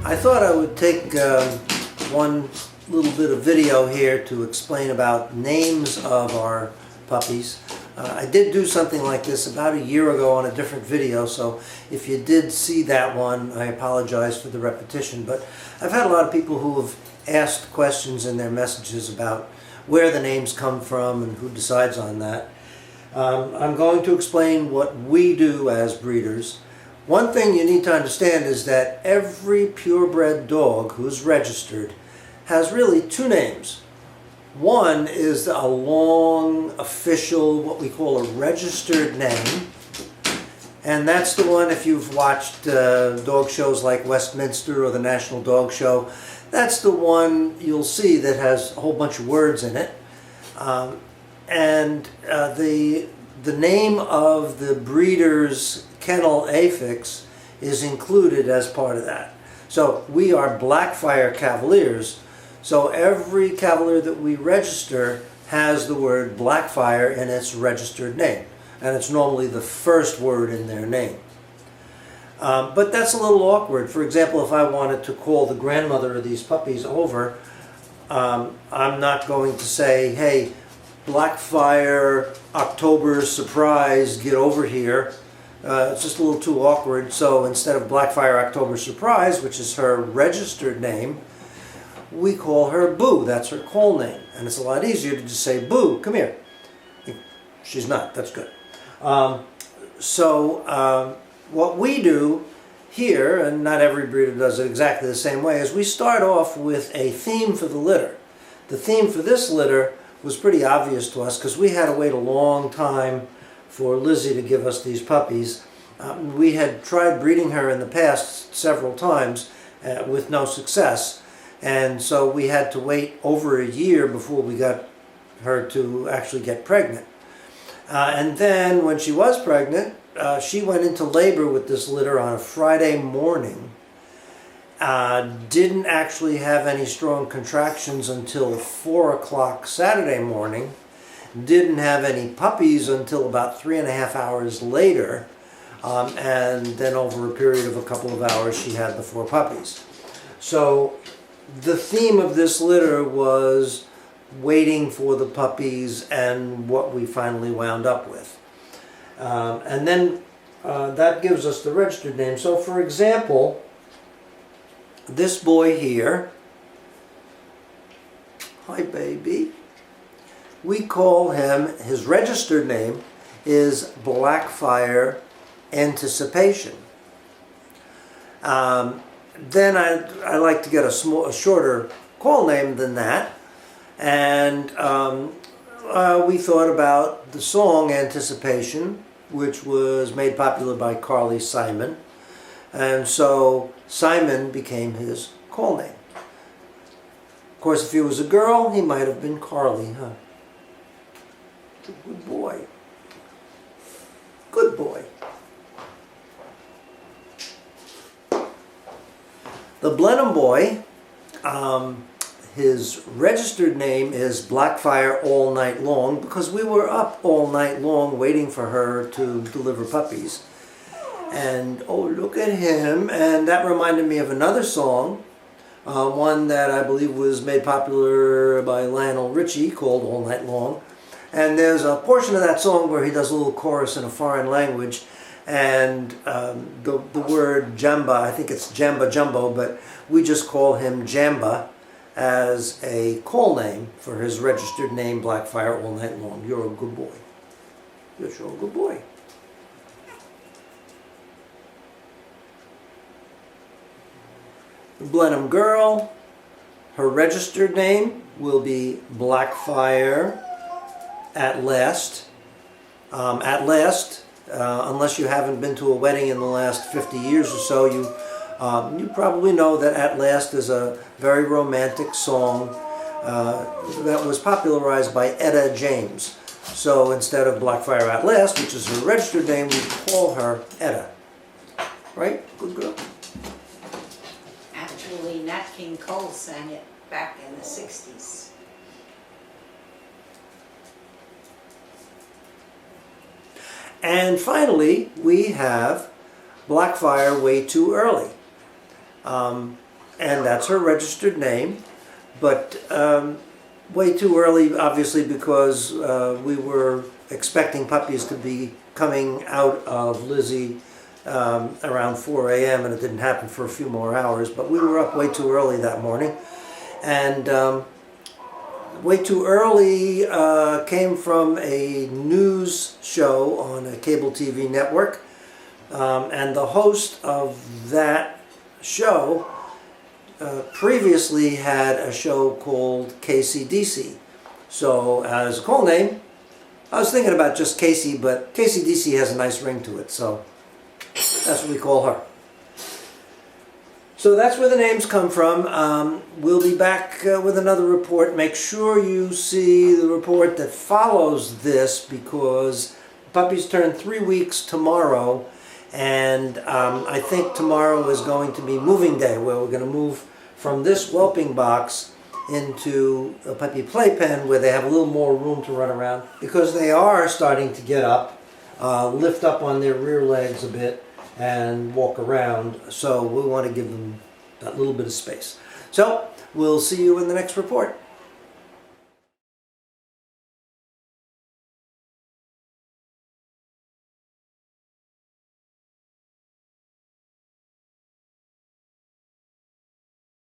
I thought I would take one little bit of video here to explain about names of our puppies. I did do something like this about a year ago on a different video, so if you did see that one, I apologize for the repetition. But I've had a lot of people who have asked questions in their messages about where the names come from and who decides on that. I'm going to explain what we do as breeders. One thing you need to understand is that every purebred dog who's registered has really two names. One is a long, official, what we call a registered name. And that's the one, if you've watched dog shows like Westminster or the National Dog Show, that's the one you'll see that has a whole bunch of words in it. The name of the breeder's kennel affix is included as part of that. So we are Blackfire Cavaliers. So every Cavalier that we register has the word Blackfire in its registered name. And it's normally the first word in their name. But that's a little awkward. For example, if I wanted to call the grandmother of these puppies over, I'm not going to say, hey, Blackfire, October, surprise, get over here. It's just a little too awkward. So instead of Blackfire, October, surprise, which is her registered name, we call her Boo. That's her call name. And it's a lot easier to just say, Boo, come here. She's not. That's good. What we do here, and not every breeder does it exactly the same way, is we start off with a theme for the litter. The theme for this litter was pretty obvious to us because we had to wait a long time for Lizzie to give us these puppies. We had tried breeding her in the past several times with no success, and so we had to wait over a year before we got her to actually get pregnant. And then when she was pregnant, she went into labor with this litter on a Friday morning. Didn't actually have any strong contractions until 4 o'clock Saturday morning. Didn't have any puppies until about 3.5 hours later. And then over a period of a couple of hours, she had the 4 puppies. So the theme of this litter was waiting for the puppies and what we finally wound up with. And then that gives us the registered name. So for example, this boy here, hi baby, we call him, his registered name is Blackfire Anticipation. Then I like to get a shorter call name than that. And we thought about the song Anticipation, which was made popular by Carly Simon. And so Simon became his call name. Of course, if he was a girl, he might have been Carly, huh? Good boy. Good boy. The Blenheim boy, his registered name is Blackfire All Night Long because we were up all night long waiting for her to deliver puppies. And oh, look at him. And that reminded me of another song, one that I believe was made popular by Lionel Richie called All Night Long. And there's a portion of that song where he does a little chorus in a foreign language. And the word Jamba, I think it's Jamba Jumbo, but we just call him Jamba as a call name for his registered name, Blackfire All Night Long. You're a good boy. You're sure a good boy. The Blenheim girl, her registered name will be Blackfire At Last. Unless you haven't been to a wedding in the last 50 years or so, you probably know that At Last is a very romantic song that was popularized by Etta James. So instead of Blackfire At Last, which is her registered name, we call her Etta. Right? Good girl. Actually, Nat King Cole sang it back in the 60s. And finally, we have Blackfire Way Too Early. and that's her registered name. But way too early, obviously, because we were expecting puppies to be coming out of Lizzie around 4 a.m. and it didn't happen for a few more hours. But we were up way too early that morning, and way too early came from a news show on a cable TV network, and the host of that show previously had a show called KCDC. So as a call name, I was thinking about just Casey, but KCDC has a nice ring to it, so that's what we call her. So that's where the names come from. We'll be back with another report. Make sure you see the report that follows this, because puppies turn 3 weeks tomorrow, and I think tomorrow is going to be moving day, where we're going to move from this whelping box into a puppy playpen where they have a little more room to run around, because they are starting to get up, lift up on their rear legs a bit, and walk around. So we want to give them that little bit of space. So we'll see you in the next report.